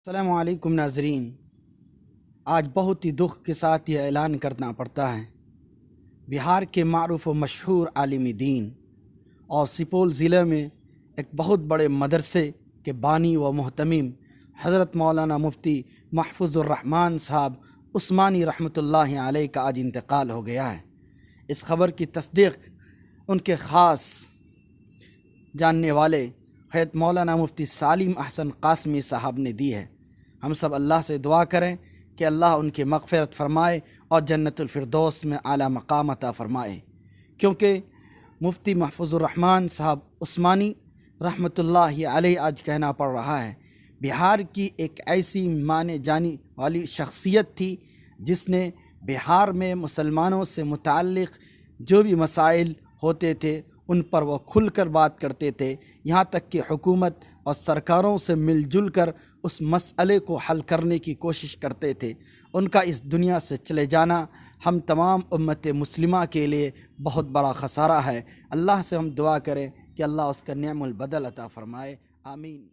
السلام علیکم ناظرین، آج بہت ہی دکھ کے ساتھ یہ اعلان کرنا پڑتا ہے، بہار کے معروف و مشہور عالم دین اور سپول ضلع میں ایک بہت بڑے مدرسے کے بانی و محتمم حضرت مولانا مفتی محفوظ الرحمن صاحب عثمانی رحمۃ اللہ علیہ کا آج انتقال ہو گیا ہے۔ اس خبر کی تصدیق ان کے خاص جاننے والے حضرت مولانا مفتی سالم احسن قاسمی صاحب نے دی ہے۔ ہم سب اللہ سے دعا کریں کہ اللہ ان کی مغفرت فرمائے اور جنت الفردوس میں اعلیٰ مقام عطا فرمائے، کیونکہ مفتی محفوظ الرحمن صاحب عثمانی رحمۃ اللہ علیہ آج کہنا پڑ رہا ہے، بہار کی ایک ایسی مانے جانے والی شخصیت تھی جس نے بہار میں مسلمانوں سے متعلق جو بھی مسائل ہوتے تھے ان پر وہ کھل کر بات کرتے تھے، یہاں تک کہ حکومت اور سرکاروں سے مل جل کر اس مسئلے کو حل کرنے کی کوشش کرتے تھے۔ ان کا اس دنیا سے چلے جانا ہم تمام امت مسلمہ کے لیے بہت بڑا خسارہ ہے۔ اللہ سے ہم دعا کریں کہ اللہ اس کا نعم البدل عطا فرمائے، آمین۔